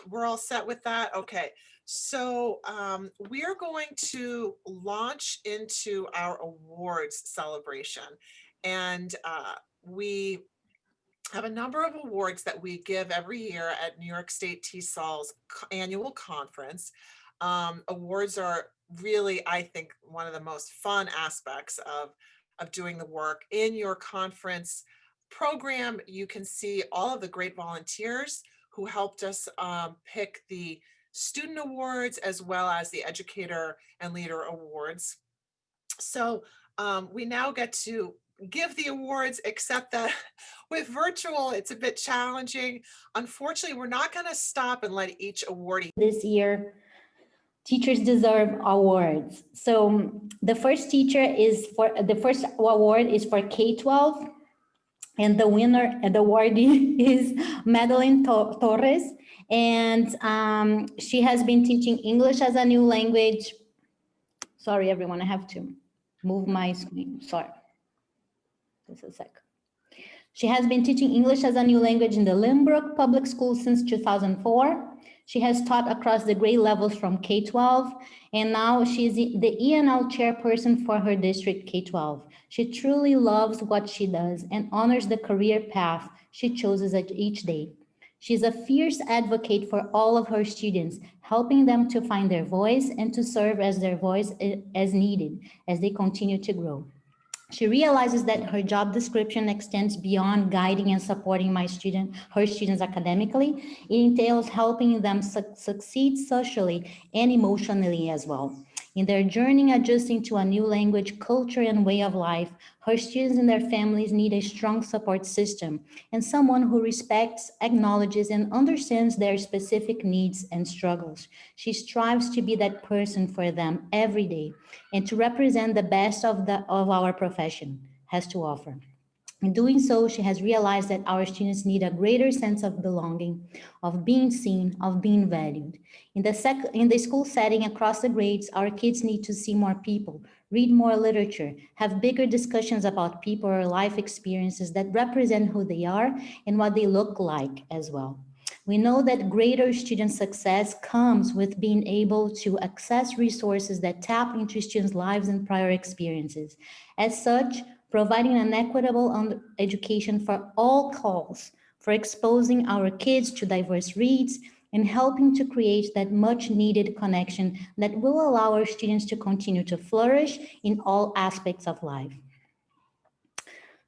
we're all set with that? Okay. So we are going to launch into our awards celebration. And we have a number of awards that we give every year at New York State TESOL's annual conference. Awards are really, I think, one of the most fun aspects of doing the work. In your conference program, you can see all of the great volunteers who helped us pick the student awards as well as the educator and leader awards. So we now get to give the awards, except that with virtual, it's a bit challenging. Unfortunately, we're not going to stop and let each awardee. This year, teachers deserve awards. So the first award is for K-12, and the winner and the awardee is Madeline Torres, and she has been teaching English as a new language. Sorry, everyone, I have to move my screen. Sorry, just a sec. She has been teaching English as a new language in the Lynbrook Public School since 2004. She has taught across the grade levels from K-12, and now she's the ENL chairperson for her district K-12. She truly loves what she does and honors the career path she chooses each day. She's a fierce advocate for all of her students, helping them to find their voice and to serve as their voice as needed as they continue to grow. She realizes that her job description extends beyond guiding and supporting her students academically. It entails helping them succeed socially and emotionally as well. In their journey adjusting to a new language, culture, and way of life, her students and their families need a strong support system and someone who respects, acknowledges, and understands their specific needs and struggles. She strives to be that person for them every day and to represent the best of our profession has to offer. In doing so, she has realized that our students need a greater sense of belonging, of being seen, of being valued. In the school setting across the grades, our kids need to see more people, read more literature, have bigger discussions about people or life experiences that represent who they are and what they look like as well. We know that greater student success comes with being able to access resources that tap into students' lives and prior experiences. As such, providing an equitable education for all calls for exposing our kids to diverse reads and helping to create that much needed connection that will allow our students to continue to flourish in all aspects of life.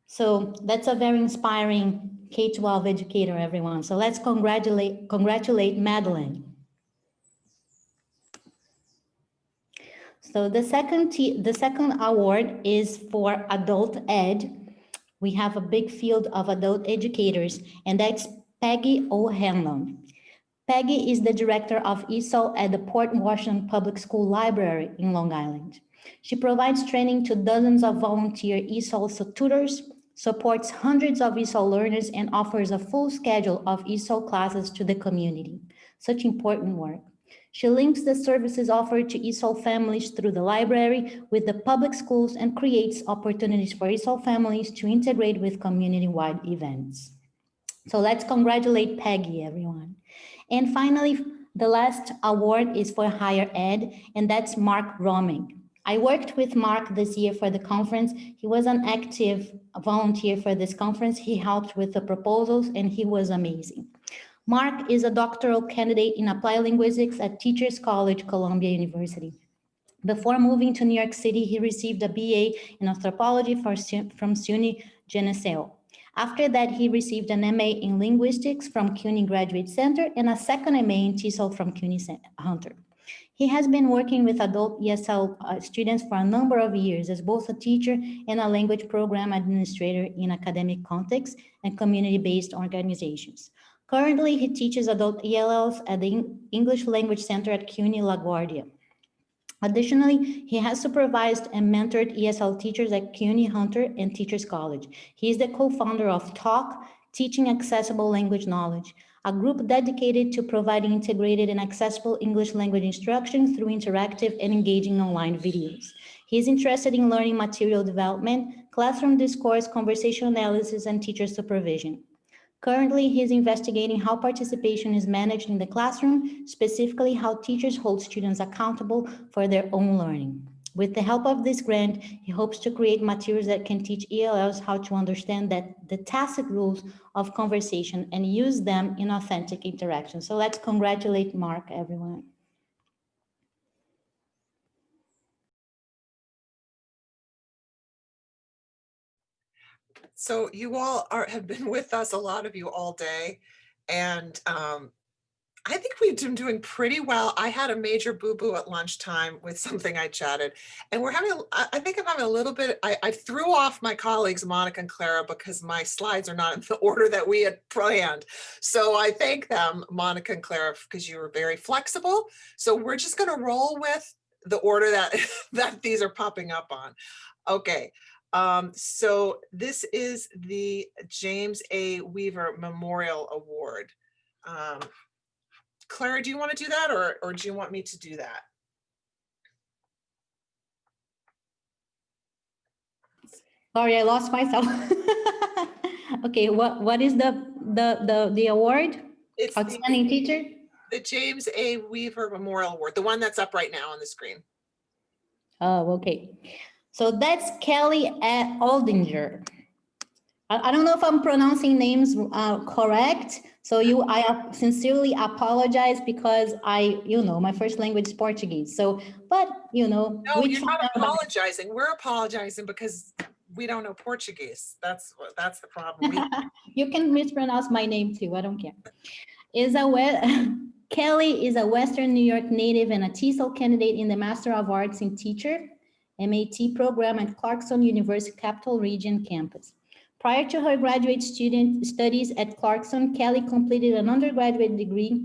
So that's a very inspiring K-12 educator, everyone. So let's congratulate Madeline. So the second award is for adult ed. We have a big field of adult educators, and that's Peggy O'Hanlon. Peggy is the director of ESOL at the Port Washington Public School Library in Long Island. She provides training to dozens of volunteer ESOL tutors, supports hundreds of ESOL learners, and offers a full schedule of ESOL classes to the community. Such important work. She links the services offered to ESOL families through the library with the public schools and creates opportunities for ESOL families to integrate with community-wide events. So let's congratulate Peggy, everyone. And finally, the last award is for higher ed, and that's Mark Roming. I worked with Mark this year for the conference. He was an active volunteer for this conference. He helped with the proposals, and he was amazing. Mark is a doctoral candidate in applied linguistics at Teachers College, Columbia University. Before moving to New York City, he received a BA in anthropology from SUNY Geneseo. After that, he received an MA in linguistics from CUNY Graduate Center and a second MA in TESOL from CUNY Hunter. He has been working with adult ESL students for a number of years as both a teacher and a language program administrator in academic contexts and community-based organizations. Currently, he teaches adult ELLs at the English Language Center at CUNY LaGuardia. Additionally, he has supervised and mentored ESL teachers at CUNY Hunter and Teachers College. He is the co-founder of TALK, Teaching Accessible Language Knowledge, a group dedicated to providing integrated and accessible English language instruction through interactive and engaging online videos. He is interested in learning material development, classroom discourse, conversation analysis, and teacher supervision. Currently, he is investigating how participation is managed in the classroom, specifically how teachers hold students accountable for their own learning. With the help of this grant, he hopes to create materials that can teach ELLs how to understand that the tacit rules of conversation and use them in authentic interaction. So let's congratulate Mark, everyone. So you all have been with us, a lot of you, all day, and I think we've been doing pretty well. I had a major boo-boo at lunchtime with something I chatted, and we're having, I think I'm having a little bit, I threw off my colleagues, Monica and Clara, because my slides are not in the order that we had planned. So I thank them, Monica and Clara, because you were very flexible. So we're just gonna roll with the order that, that these are popping up on. Okay. So this is the James A. Weaver Memorial Award. Clara, do you want to do that, or do you want me to do that? Sorry, I lost myself. Okay, what is the award? It's Outstanding teacher? the James A. Weaver Memorial Award, the one that's up right now on the screen. Oh, okay. So that's Kelly Aldinger. I don't know if I'm pronouncing names correct. So I sincerely apologize because my first language is Portuguese. So, but No, we you're try not our best. apologizing. We're apologizing because we don't know Portuguese. That's the problem. You can mispronounce my name too. I don't care. Kelly is a Western New York native and a TESOL candidate in the Master of Arts in Teacher MAT program at Clarkson University Capital Region campus. Prior to her graduate student studies at Clarkson, Kelly completed an undergraduate degree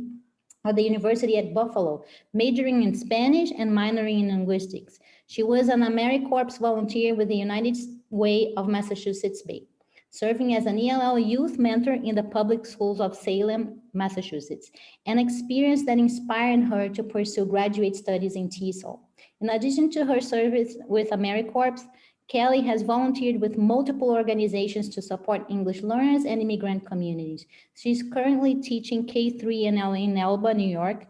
at the University at Buffalo, majoring in Spanish and minoring in linguistics. She was an AmeriCorps volunteer with the United Way of Massachusetts Bay, serving as an ELL youth mentor in the public schools of Salem, Massachusetts, an experience that inspired her to pursue graduate studies in TESOL. In addition to her service with AmeriCorps, Kelly has volunteered with multiple organizations to support English learners and immigrant communities. She's currently teaching K-3 in Elba, New York.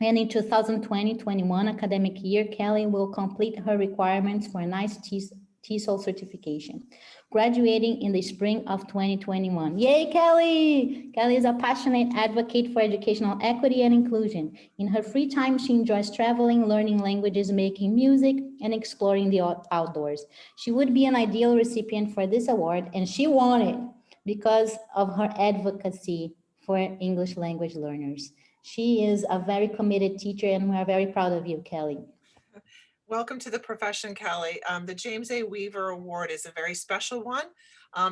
And in 2020-21 academic year, Kelly will complete her requirements for a NYS TESOL certification, graduating in the spring of 2021. Yay, Kelly! Kelly is a passionate advocate for educational equity and inclusion. In her free time, she enjoys traveling, learning languages, making music, and exploring the outdoors. She would be an ideal recipient for this award, and she won it because of her advocacy for English language learners. She is a very committed teacher, and we are very proud of you, Kelly. Welcome to the profession, Kelly. The James A. Weaver Award is a very special one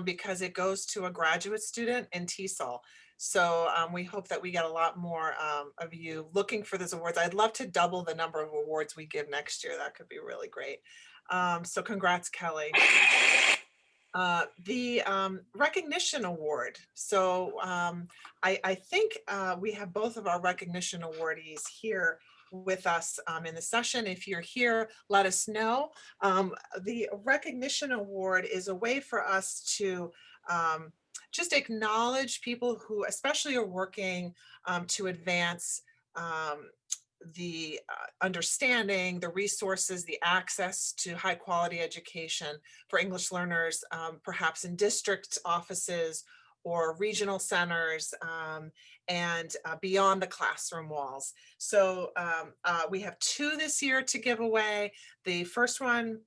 because it goes to a graduate student in TESOL. So we hope that we get a lot more of you looking for these awards. I'd love to double the number of awards we give next year. That could be really great. So congrats, Kelly. The recognition award. So I think we have both of our recognition awardees here with us in the session. If you're here, let us know. The recognition award is a way for us to just acknowledge people who especially are working to advance the understanding, the resources, the access to high quality education for English learners, perhaps in district offices or regional centers and beyond the classroom walls. So we have two this year to give away. The first one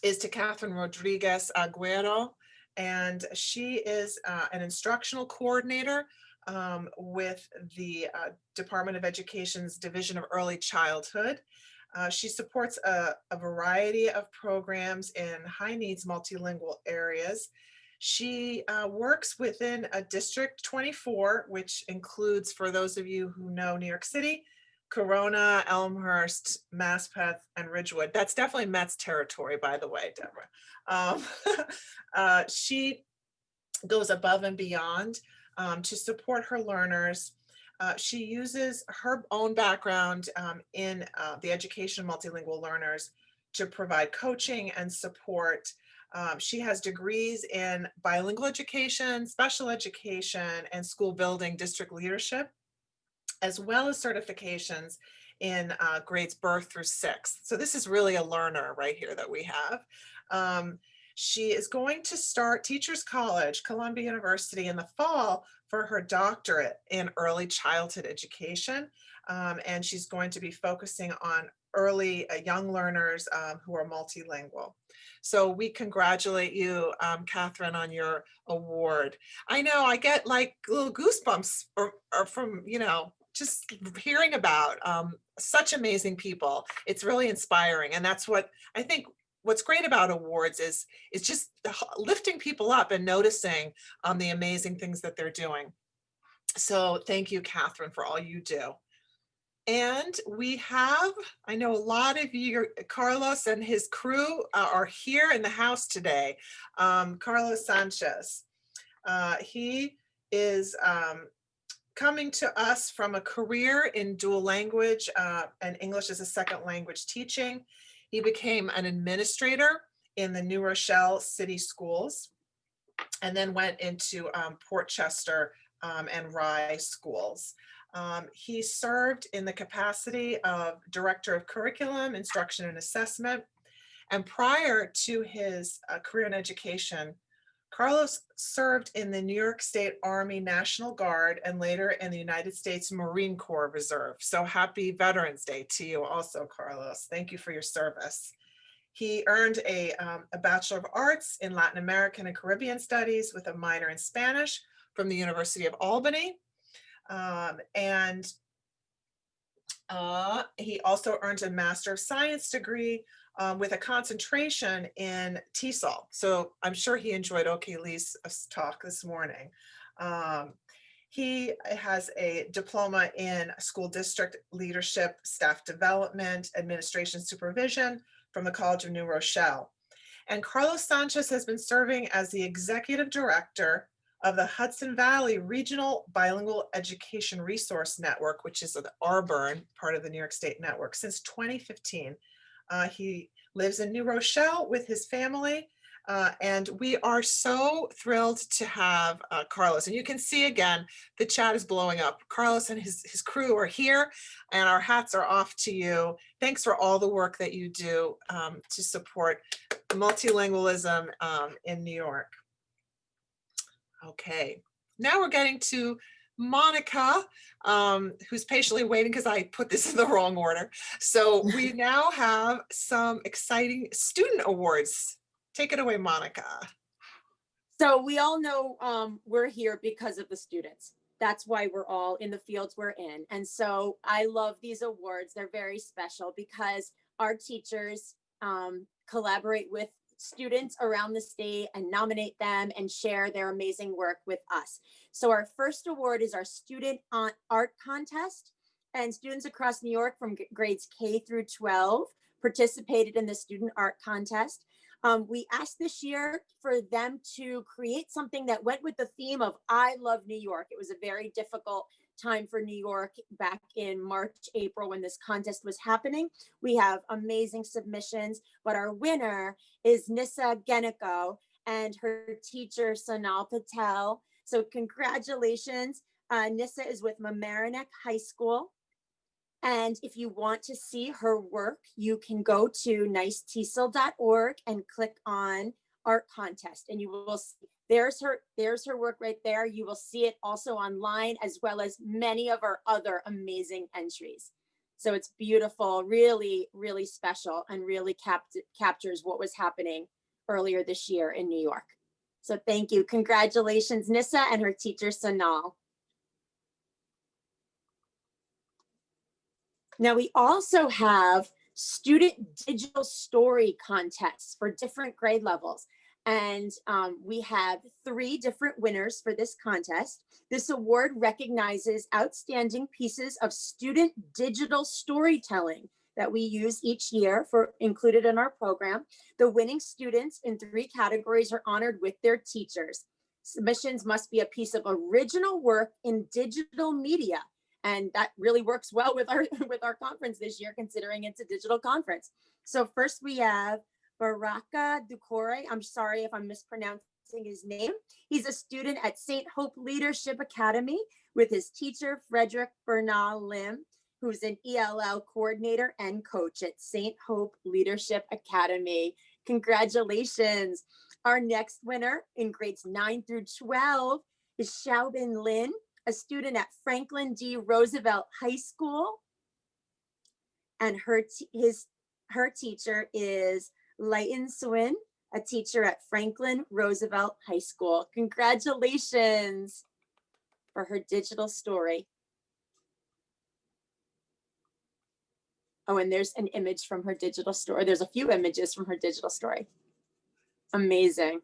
is to Catherine Rodriguez Aguero, and she is an instructional coordinator with the Department of Education's Division of Early Childhood. She supports a variety of programs in high needs multilingual areas. She works within a District 24, which includes, for those of you who know New York City, Corona, Elmhurst, Maspeth, and Ridgewood. That's definitely Met's territory, by the way, Deborah. She goes above and beyond to support her learners. She uses her own background in the education of multilingual learners to provide coaching and support She has degrees in bilingual education, special education, and school building district leadership, as well as certifications in grades birth through sixth. So this is really a learner right here that we have. She is going to start Teachers College, Columbia University in the fall for her doctorate in early childhood education. And she's going to be focusing on early young learners who are multilingual. So we congratulate you, Catherine, on your award. I know I get like little goosebumps or from, just hearing about such amazing people. It's really inspiring. And that's what I think what's great about awards is just lifting people up and noticing the amazing things that they're doing. So thank you, Catherine, for all you do. And we have, I know a lot of you, Carlos and his crew are here in the house today. Carlos Sanchez, he is coming to us from a career in dual language and English as a second language teaching. He became an administrator in the New Rochelle City Schools and then went into Port Chester and Rye schools. He served in the capacity of Director of Curriculum, Instruction and Assessment. And prior to his career in education, Carlos served in the New York State Army National Guard and later in the United States Marine Corps Reserve. So happy Veterans Day to you also, Carlos. Thank you for your service. He earned a Bachelor of Arts in Latin American and Caribbean Studies with a minor in Spanish from the University of Albany. And he also earned a Master of Science degree with a concentration in TESOL. So I'm sure he enjoyed OK Lee's talk this morning. He has a diploma in school district leadership, staff development, administration supervision from the College of New Rochelle. And Carlos Sanchez has been serving as the executive director of the Hudson Valley Regional Bilingual Education Resource Network, which is the RBURN, part of the New York State Network, since 2015. He lives in New Rochelle with his family, and we are so thrilled to have Carlos. And you can see again, the chat is blowing up. Carlos and his crew are here, and our hats are off to you. Thanks for all the work that you do to support multilingualism in New York. Okay, now we're getting to Monica, who's patiently waiting because I put this in the wrong order. So we now have some exciting student awards. Take it away, Monica. So we all know we're here because of the students. That's why we're all in the fields we're in. And so I love these awards. They're very special because our teachers collaborate with students around the state and nominate them and share their amazing work with us. So our first award is our Student Art Contest, and students across New York from grades K through 12 participated in the Student Art Contest. We asked this year for them to create something that went with the theme of I love New York. It was a very difficult time for New York back in March, April, when this contest was happening. We have amazing submissions, but our winner is Nissa Geniko and her teacher, Sonal Patel. So congratulations. Nissa is with Mamaroneck High School. And if you want to see her work, you can go to nystesol.org and click on Art Contest, and you will see there's her work right there. You will see it also online, as well as many of our other amazing entries. So it's beautiful, really, really special, and really captures what was happening earlier this year in New York. So thank you. Congratulations, Nissa and her teacher, Sonal. Now we also have student digital story contests for different grade levels. And we have 3 different winners for this contest. This award recognizes outstanding pieces of student digital storytelling that we use each year for included in our program. The winning students in 3 categories are honored with their teachers. Submissions must be a piece of original work in digital media. And that really works well with our conference this year, considering it's a digital conference. So first we have Baraka Ducore. I'm sorry if I'm mispronouncing his name. He's a student at St. Hope Leadership Academy with his teacher, Frederick Bernal Lim, who's an ELL coordinator and coach at St. Hope Leadership Academy. Congratulations. Our next winner in grades 9 through 12 is Xiaobin Lin, a student at Franklin D. Roosevelt High School. And her teacher is Leighton Swin, a teacher at Franklin Roosevelt High School. Congratulations for her digital story. Oh, and there's an image from her digital story. There's a few images from her digital story. Amazing.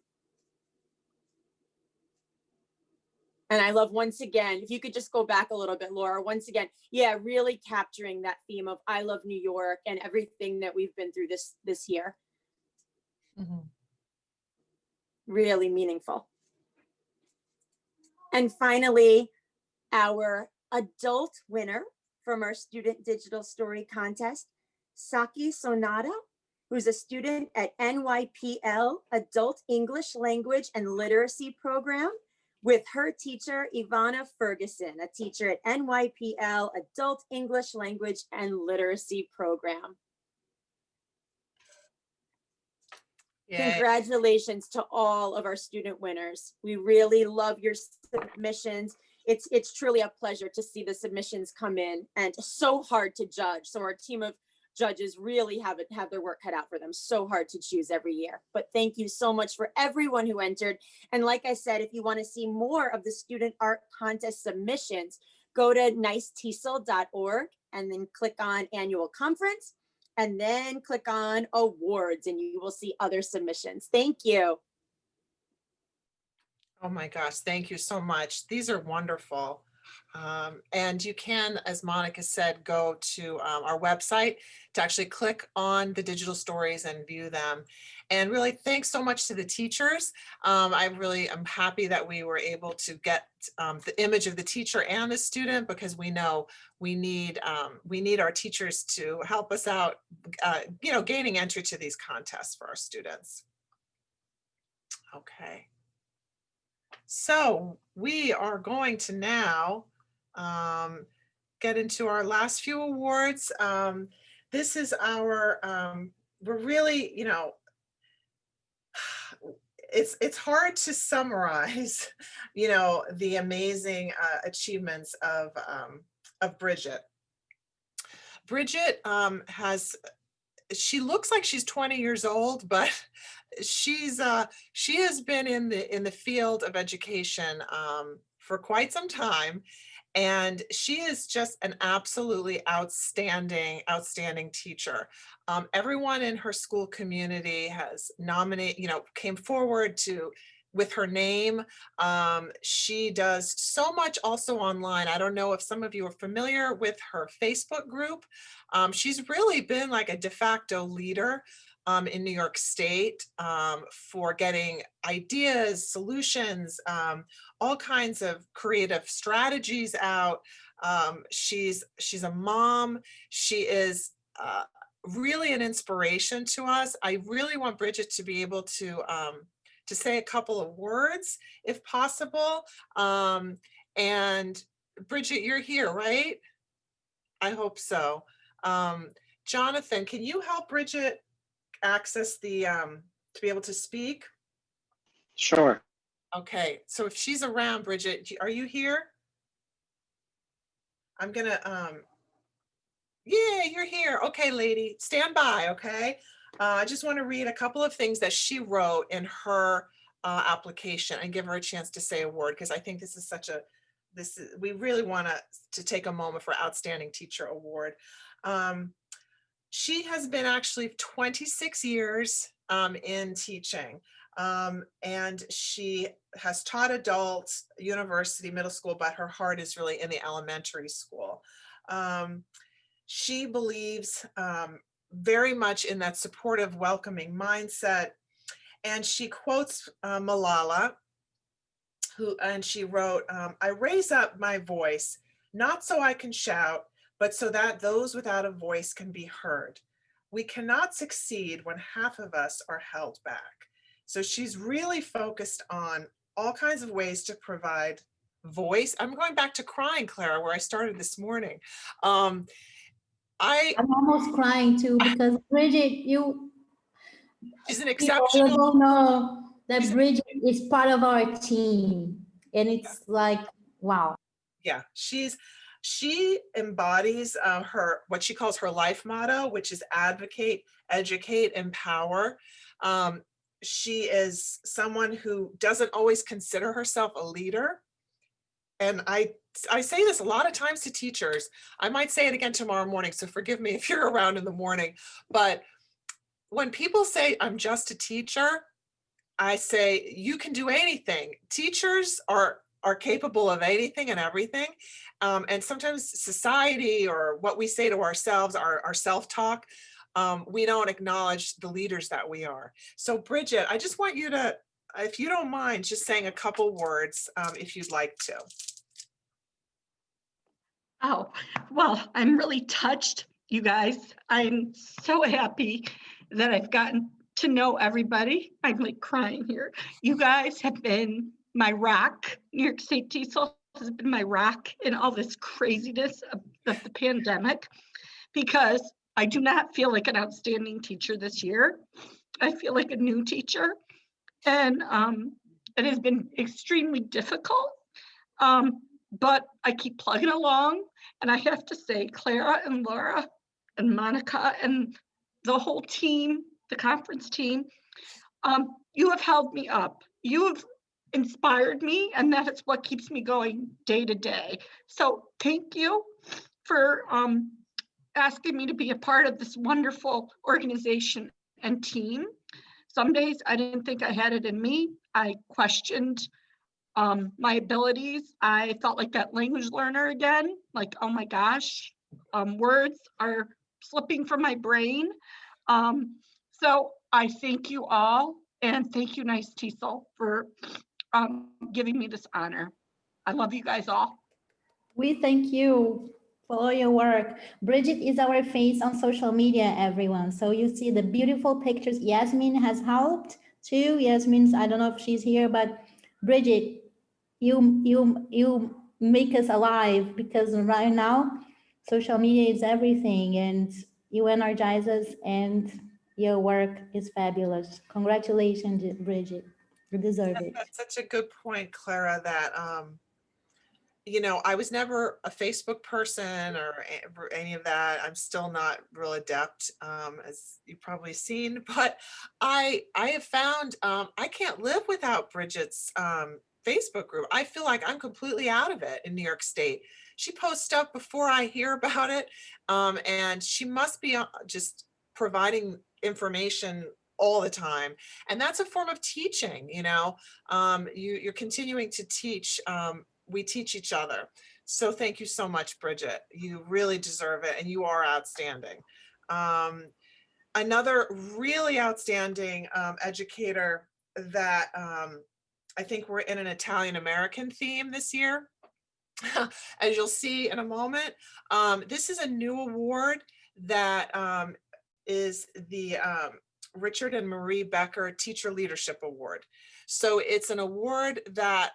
And I love, once again, if you could just go back a little bit, Laura, once again, yeah, really capturing that theme of I love New York and everything that we've been through this year. Mhm. Really meaningful. And finally, our adult winner from our student digital story contest, Saki Sonata, who's a student at NYPL Adult English Language and Literacy Program with her teacher, Ivana Ferguson, a teacher at NYPL Adult English Language and Literacy Program. Yay. Congratulations to all of our student winners. We really love your submissions. It's truly a pleasure to see the submissions come in, and so hard to judge. So our team of judges really have their work cut out for them. So hard to choose every year. But thank you so much for everyone who entered. And like I said, if you want to see more of the student art contest submissions, go to nystesol.org and then click on annual conference, and then click on awards, and you will see other submissions. Thank you. Oh my gosh, thank you so much. These are wonderful. And you can, as Monica said, go to our website to actually click on the digital stories and view them. And really, thanks so much to the teachers. I really am happy that we were able to get the image of the teacher and the student, because we know we need our teachers to help us out, gaining entry to these contests for our students. Okay. So we are going to now get into our last few awards. This is our, we're really, it's hard to summarize, the amazing achievements of Bridget. Bridget she looks like she's 20 years old, but she has been in the field of education for quite some time, and she is just an absolutely outstanding teacher. Everyone in her school community has came forward with her name. She does so much also online. I don't know if some of you are familiar with her Facebook group. She's really been like a de facto leader in New York State for getting ideas, solutions, all kinds of creative strategies out. She's a mom. She is really an inspiration to us. I really want Bridget to be able to say a couple of words, if possible. And Bridget, you're here, right? I hope so. Jonathan, can you help Bridget access the to be able to speak? Sure. Okay, so if she's around, Bridget, are you here? I'm gonna yeah, you're here. Okay, lady, stand by. Okay, I just want to read a couple of things that she wrote in her application and give her a chance to say a word, because I think this is we really want to take a moment for Outstanding Teacher Award. She has been actually 26 years in teaching, and she has taught adults, university, middle school, but her heart is really in the elementary school. She believes very much in that supportive, welcoming mindset, and she quotes Malala, and she wrote, "I raise up my voice, not so I can shout, but so that those without a voice can be heard. we cannot succeed when half of us are held back. So she's really focused on all kinds of ways to provide voice. I'm going back to crying, Clara, where I started this morning. Um, I I'm almost crying too because Bridget, she's an people you exceptional. don't know that She's, Bridget is part of our team, and it's like wow. yeah, she embodies her what she calls her life motto, which is advocate, educate, empower. Um, she is someone who doesn't always consider herself a leader, and I say this a lot of times to teachers. I might say it again tomorrow morning, so forgive me if you're around in the morning. But when people say I'm just a teacher, I say you can do anything. Teachers are capable of anything and everything. And sometimes society or what we say to ourselves, our self-talk, we don't acknowledge the leaders that we are. So Bridget, I just want you to, if you don't mind, just saying a couple words, if you'd like to. Oh, well, I'm really touched, you guys. I'm so happy that I've gotten to know everybody. I'm like crying here. You guys have been my rock. New York State TESOL has been my rock in all this craziness of the pandemic, because I do not feel like an outstanding teacher this year. I feel like a new teacher, and it has been extremely difficult. But I keep plugging along, and I have to say, Clara and Laura and Monica and the whole team, the conference team, you have held me up. You have inspired me, and that is what keeps me going day to day. So thank you for asking me to be a part of this wonderful organization and team. Some days I didn't think I had it in me. I questioned my abilities. I felt like that language learner again, like, oh my gosh, words are slipping from my brain. So I thank you all, and thank you, NYS TESOL, for giving me this honor. I love you guys all. We thank you for all your work. Bridget is our face on social media, everyone. So you see the beautiful pictures. Yasmin has helped too. Yasmin's, I don't know if she's here, but Bridget, you make us alive, because right now social media is everything, and you energize us, and your work is fabulous. Congratulations, Bridget. You deserve it. That's such a good point, Clara, that you know, I was never a Facebook person or any of that. I'm still not real adept, as you've probably seen, but I have found I can't live without Bridget's Facebook group. I feel like I'm completely out of it in New York State. She posts stuff before I hear about it, and she must be just providing information all the time, and that's a form of teaching. You know, you're continuing to teach. We teach each other. So thank you so much, Bridget. You really deserve it, and you are outstanding. Another really outstanding educator that I think we're in an Italian-American theme this year, as you'll see in a moment. This is a new award that is the Richard and Marie Becker Teacher Leadership Award. So it's an award that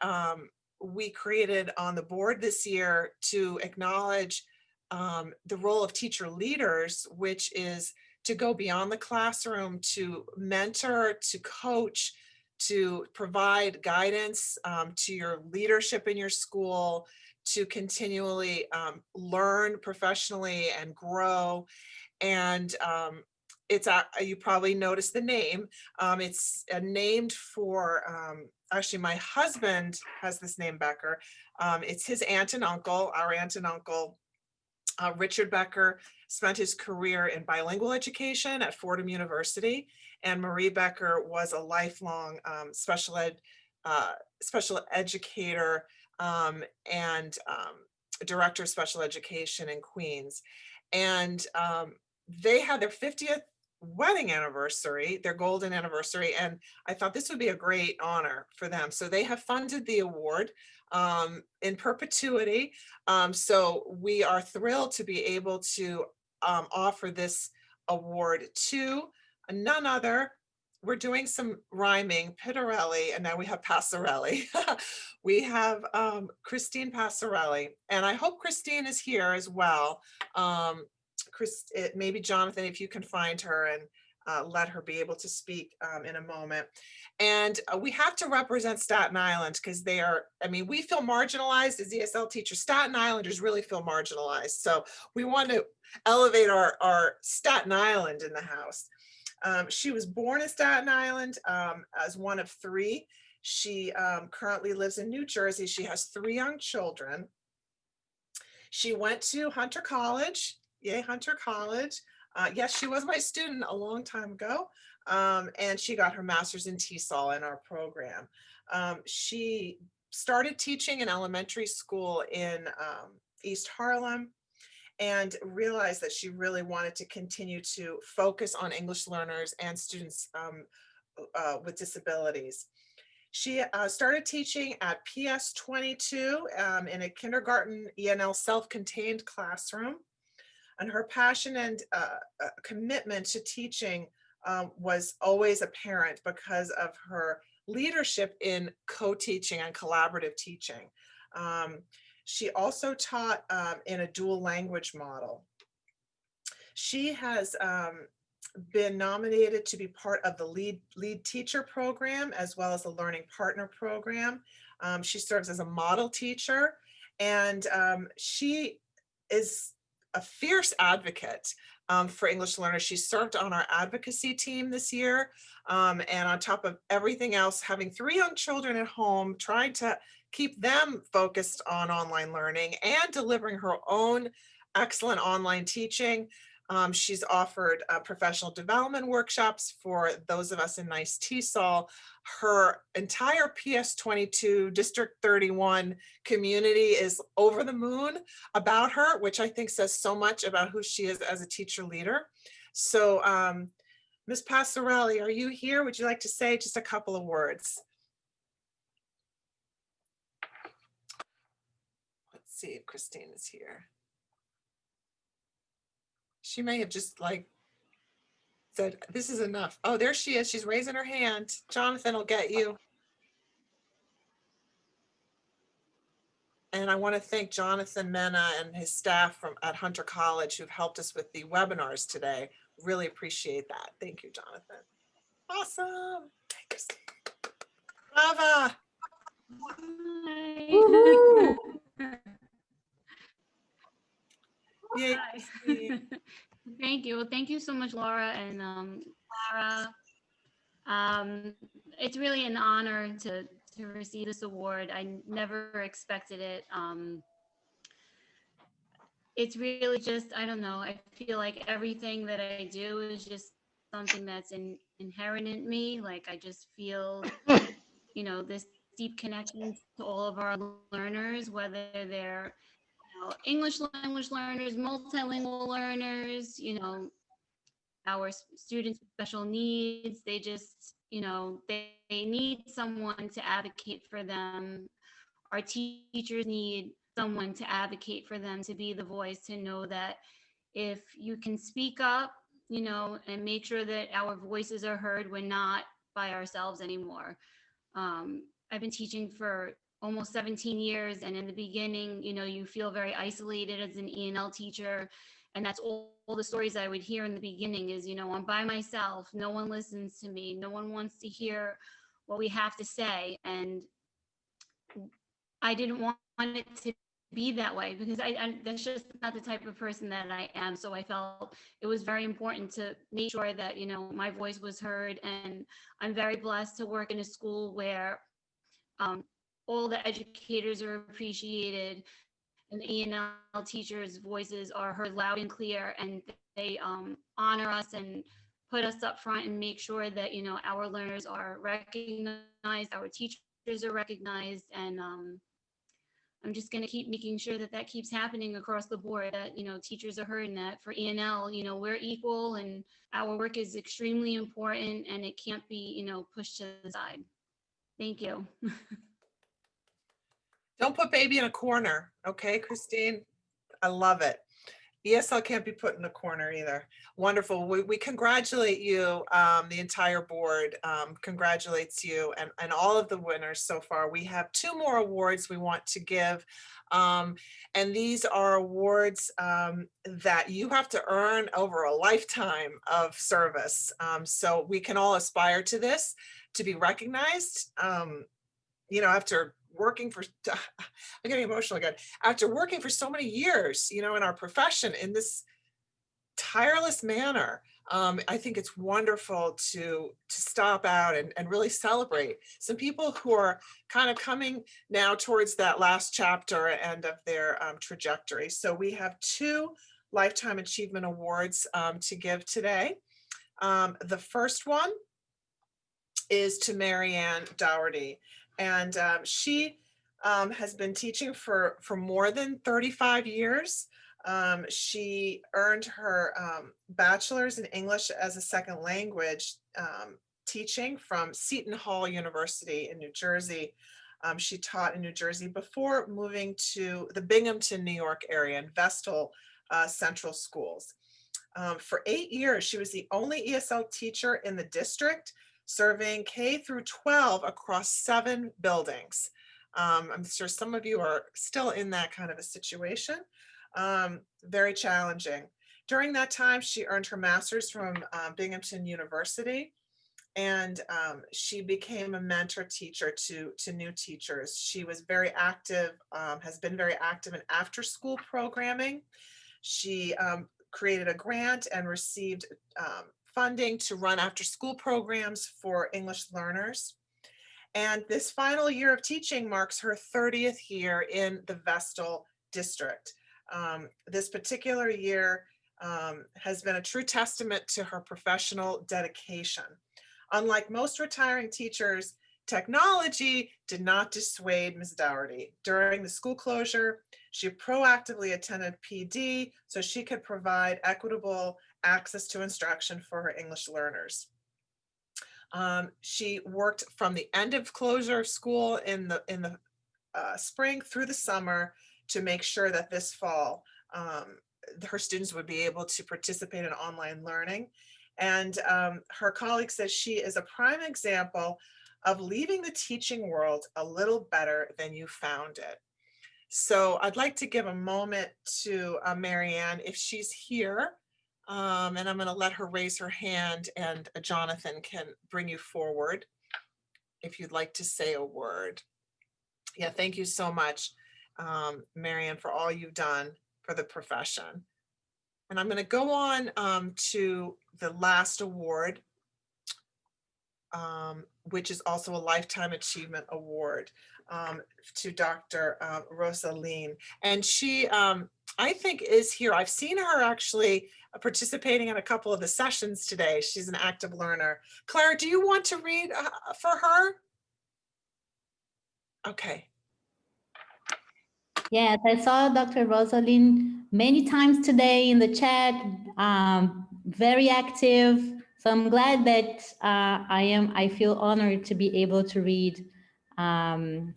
we created on the board this year to acknowledge the role of teacher leaders, which is to go beyond the classroom, to mentor, to coach, to provide guidance to your leadership in your school, to continually learn professionally and grow. And it's you probably noticed the name. It's named for actually my husband has this name, Becker. It's his aunt and uncle. Our aunt and uncle, Richard Becker, spent his career in bilingual education at Fordham University, and Marie Becker was a lifelong special educator and director of special education in Queens. And they had their 50th wedding anniversary, their golden anniversary, and I thought this would be a great honor for them. So they have funded the award in perpetuity. So we are thrilled to be able to offer this award to none other. We're doing some rhyming, Pittarelli, and now we have Passarelli. We have Christine Passarelli, and I hope Christine is here as well. Maybe Jonathan, if you can find her and let her be able to speak in a moment. And we have to represent Staten Island because they are, I mean, we feel marginalized as ESL teachers. Staten Islanders really feel marginalized. So we want to elevate our Staten Island in the house. She was born in Staten Island as one of three. She currently lives in New Jersey. She has 3 young children. She went to Hunter College. Yay, Hunter College. Yes, she was my student a long time ago. And she got her master's in TESOL in our program. She started teaching in elementary school in East Harlem, and realized that she really wanted to continue to focus on English learners and students with disabilities. She started teaching at PS 22 in a kindergarten ENL self-contained classroom. And her passion and commitment to teaching was always apparent because of her leadership in co-teaching and collaborative teaching. She also taught in a dual language model. She has been nominated to be part of the lead teacher program as well as the learning partner program. She serves as a model teacher, and she is a fierce advocate for English learners. She served on our advocacy team this year. And on top of everything else, having 3 young children at home, trying to keep them focused on online learning and delivering her own excellent online teaching. She's offered professional development workshops for those of us in NYS TESOL. Her entire PS 22 District 31 community is over the moon about her, which I think says so much about who she is as a teacher leader. So Ms. Passarelli, are you here? Would you like to say just a couple of words? Let's see if Christine is here. She may have just like said, this is enough. Oh, there she is. She's raising her hand. Jonathan will get you. And I want to thank Jonathan Mena and his staff at Hunter College who've helped us with the webinars today. Really appreciate that. Thank you, Jonathan. Awesome. Thanks. Brava. Woohoo! Yay, Hi. Christine. Thank you. Well, thank you so much, Laura and Clara. It's really an honor to receive this award. I never expected it. It's really just, I don't know, I feel like everything that I do is just something that's inherent in me. Like I just feel, you know, this deep connection to all of our learners, whether they're English language learners, multilingual learners, you know, our students with special needs. They just, you know, they need someone to advocate for them. Our teachers need someone to advocate for them, to be the voice, to know that if you can speak up, you know, and make sure that our voices are heard, we're not by ourselves anymore. I've been teaching for almost 17 years. And in the beginning, you know, you feel very isolated as an ENL teacher. And that's all the stories I would hear in the beginning is, you know, I'm by myself. No one listens to me. No one wants to hear what we have to say. And I didn't want it to be that way because that's just not the type of person that I am. So I felt it was very important to make sure that, you know, my voice was heard. And I'm very blessed to work in a school where all the educators are appreciated and the ENL teachers' voices are heard loud and clear, and they honor us and put us up front and make sure that, you know, our learners are recognized, our teachers are recognized, and I'm just going to keep making sure that that keeps happening across the board, that, you know, teachers are heard, and that for ENL, you know, we're equal and our work is extremely important and it can't be, you know, pushed to the side. Thank you. Don't put baby in a corner. Okay, Christine? I love it. ESL can't be put in a corner either. Wonderful. We congratulate you. The entire board congratulates you and all of the winners so far. We have 2 more awards we want to give. And these are awards that you have to earn over a lifetime of service. So we can all aspire to this, to be recognized. You know, after working for, I'm getting emotional again, after working for so many years, you know, in our profession in this tireless manner. I think it's wonderful to stop out and really celebrate some people who are kind of coming now towards that last chapter end of their trajectory. So we have 2 Lifetime Achievement Awards to give today. The first one is to Marianne Dougherty. And she has been teaching for more than 35 years. She earned her bachelor's in English as a second language teaching from Seton Hall University in New Jersey. She taught in New Jersey before moving to the Binghamton, New York area and Vestal Central Schools. For 8 years, she was the only ESL teacher in the district, serving K through 12 across 7 buildings. I'm sure some of you are still in that kind of a situation. Very challenging. During that time, she earned her master's from Binghamton University, and she became a mentor teacher to new teachers. She was very active, has been very active in after-school programming. She created a grant and received funding to run after-school programs for English learners. And this final year of teaching marks her 30th year in the Vestal district. This particular year has been a true testament to her professional dedication. Unlike most retiring teachers, technology did not dissuade Ms. Dougherty. During the school closure, she proactively attended PD so she could provide equitable access to instruction for her English learners. She worked from the end of closure of school in the spring through the summer to make sure that this fall her students would be able to participate in online learning. And her colleague says she is a prime example of leaving the teaching world a little better than you found it. So I'd like to give a moment to Marianne if she's here. And I'm going to let her raise her hand, and Jonathan can bring you forward if you'd like to say a word. Yeah, thank you so much, Marianne, for all you've done for the profession. And I'm going to go on to the last award, which is also a Lifetime Achievement Award, to Dr. Rosaline. And she, I think, is here. I've seen her actually participating in a couple of the sessions today. She's an active learner. Clara, do you want to read for her? Okay. Yes, I saw Dr. Rosaline many times today in the chat, very active. So I'm glad that I feel honored to be able to read and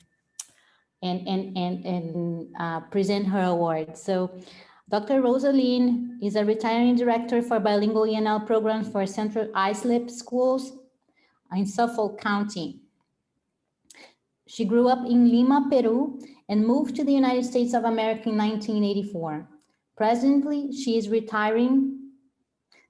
present her award. So Dr. Rosaline is a retiring director for bilingual ENL programs for Central Islip schools in Suffolk County. She grew up in Lima, Peru, and moved to the United States of America in 1984. Presently, she is retiring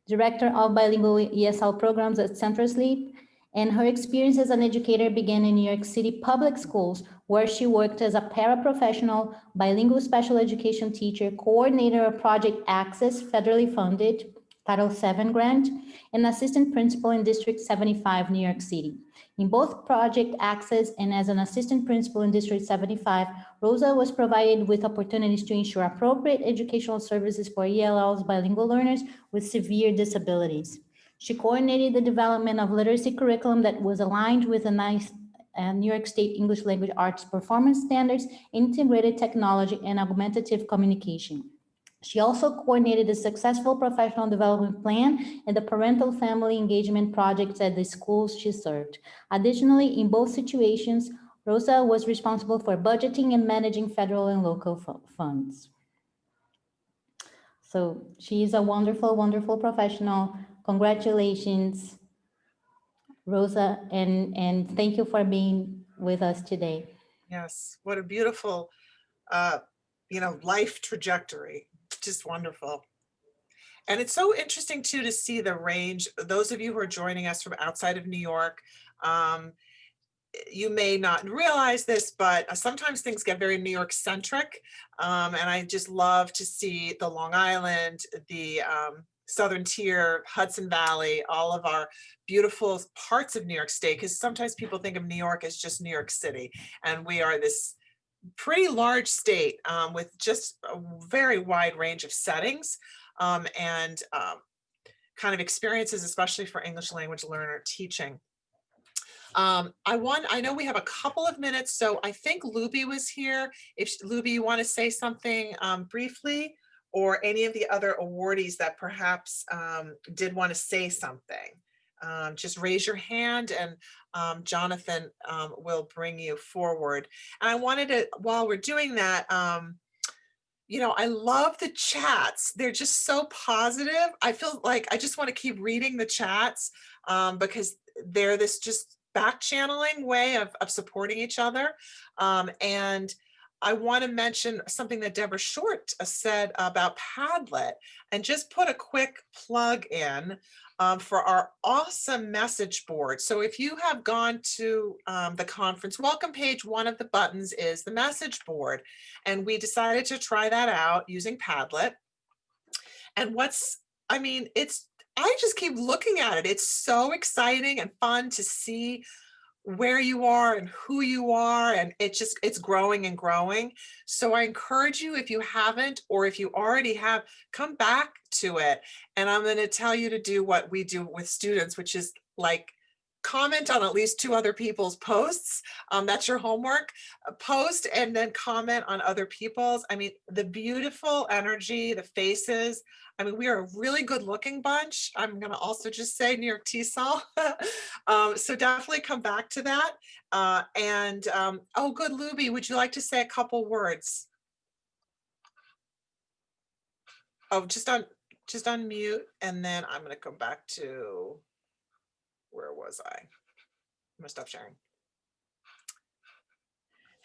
director of bilingual ESL programs at Central Sleep, and her experience as an educator began in New York City public schools, where she worked as a paraprofessional, bilingual special education teacher, coordinator of Project Access, federally funded Title VII grant, and assistant principal in District 75, New York City. In both Project Access and as an assistant principal in District 75, Rosa was provided with opportunities to ensure appropriate educational services for ELL's bilingual learners with severe disabilities. She coordinated the development of literacy curriculum that was aligned with the New York State English Language Arts performance standards, integrated technology, and augmentative communication. She also coordinated the successful professional development plan and the parental family engagement projects at the schools she served. Additionally, in both situations, Rosa was responsible for budgeting and managing federal and local funds. So she's a wonderful, wonderful professional. Congratulations, Rosa, and thank you for being with us today. Yes, what a beautiful, uh, life trajectory. Just wonderful. And it's so interesting too to see the range. Those of you who are joining us from outside of New York, um, you may not realize this, but sometimes things get very New York centric. And I just love to see the Long Island, the Southern Tier, Hudson Valley, all of our beautiful parts of New York State, because sometimes people think of New York as just New York City. And we are this pretty large state with just a very wide range of settings and kind of experiences, especially for English language learner teaching. I know we have a couple of minutes, so I think Luby was here. If Luby, you want to say something briefly, or any of the other awardees that perhaps did want to say something, just raise your hand and Jonathan will bring you forward. And I wanted to, while we're doing that, I love the chats. They're just so positive. I feel like I just want to keep reading the chats because they're this just back channeling way of supporting each other. And I want to mention something that Deborah Short said about Padlet, and just put a quick plug in for our awesome message board. So if you have gone to the conference welcome page, one of the buttons is the message board. And we decided to try that out using Padlet. And I just keep looking at it. It's so exciting and fun to see where you are and who you are, and it's growing and growing. So I encourage you, if you haven't, or if you already have, come back to it. And I'm going to tell you to do what we do with students, which is like comment on at least 2 other people's posts. That's your homework. Post and then comment on other people's. I mean, the beautiful energy, the faces. I mean, we are a really good looking bunch. I'm going to also just say New York TESOL. So definitely come back to that. Oh, good, Luby, would you like to say a couple words? Oh, just unmute, and then I'm going to come back to, where was I? I'm gonna stop sharing.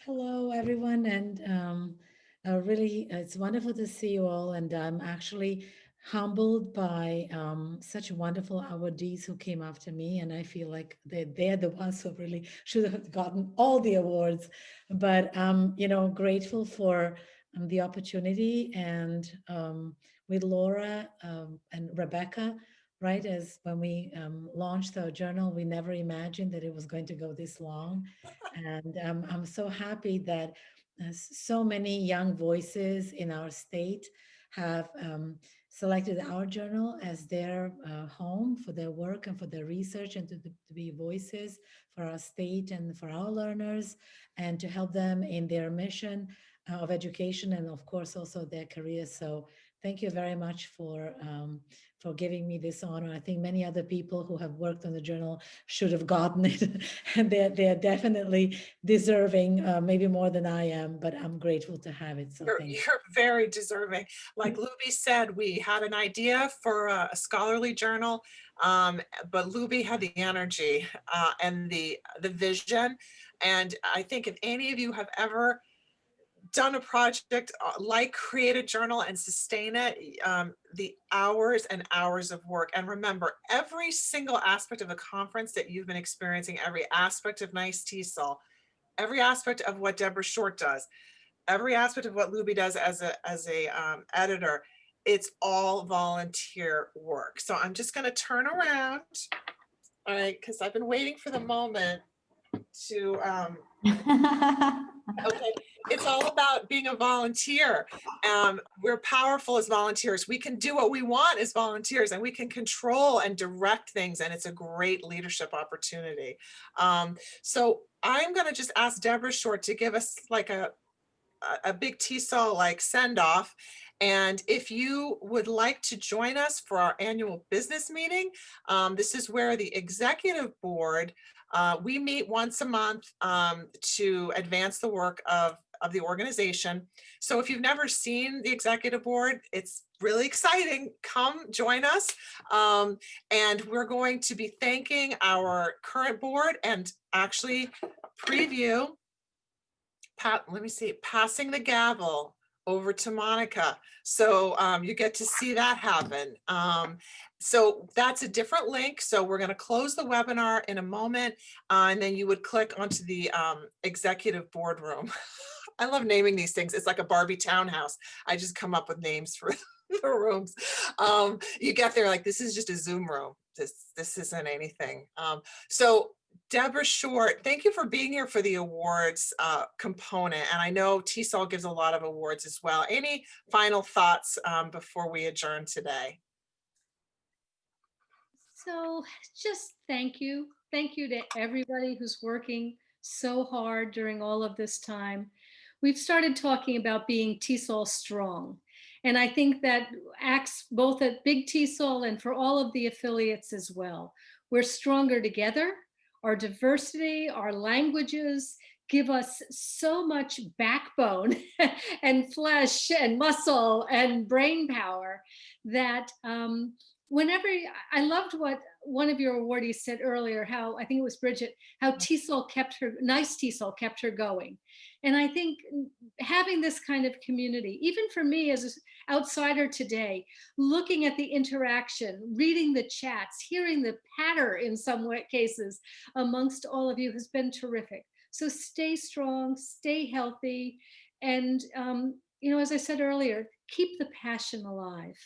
Hello, everyone, and really, it's wonderful to see you all. And I'm actually humbled by such wonderful awardees who came after me, and I feel like they're the ones who really should have gotten all the awards. But grateful for the opportunity, and with Laura and Rebecca. Right, as when we launched our journal, we never imagined that it was going to go this long. And I'm so happy that so many young voices in our state have selected our journal as their home for their work and for their research, and to be voices for our state and for our learners, and to help them in their mission of education, and of course also their careers. So thank you very much for giving me this honor. I think many other people who have worked on the journal should have gotten it, and they're definitely deserving, maybe more than I am, but I'm grateful to have it. So thank you. You're very deserving. Like Luby said, we had an idea for a scholarly journal, but Luby had the energy and the vision. And I think if any of you have ever done a project like create a journal and sustain it, the hours and hours of work. And remember, every single aspect of the conference that you've been experiencing, every aspect of NYS TESOL, every aspect of what Deborah Short does, every aspect of what Luby does as a editor, it's all volunteer work. So I'm just going to turn around, all right, because I've been waiting for the moment to okay, it's all about being a volunteer. We're powerful as volunteers. We can do what we want as volunteers, and we can control and direct things, and it's a great leadership opportunity. So I'm going to just ask Deborah Short to give us like a big TESOL like send off. And if you would like to join us for our annual business meeting, this is where the executive board, we meet once a month to advance the work of of the organization. So if you've never seen the executive board, it's really exciting. Come join us. And we're going to be thanking our current board and actually preview, let me see, passing the gavel over to Monica. So you get to see that happen. So that's a different link. So we're going to close the webinar in a moment, and then you would click onto the executive boardroom. I love naming these things. It's like a Barbie townhouse. I just come up with names for the rooms. You get there like, this is just a Zoom room. This isn't anything. So Deborah Short, thank you for being here for the awards component. And I know TESOL gives a lot of awards as well. Any final thoughts before we adjourn today? So just thank you. Thank you to everybody who's working so hard during all of this time. We've started talking about being TESOL strong. And I think that acts both at Big TESOL and for all of the affiliates as well. We're stronger together. Our diversity, our languages give us so much backbone and flesh and muscle and brain power that whenever I loved what one of your awardees said earlier, how I think it was Bridget, how TESOL kept her, nice TESOL kept her going. And I think having this kind of community, even for me as an outsider today, looking at the interaction, reading the chats, hearing the patter in some cases amongst all of you has been terrific. So stay strong, stay healthy, and as I said earlier, keep the passion alive.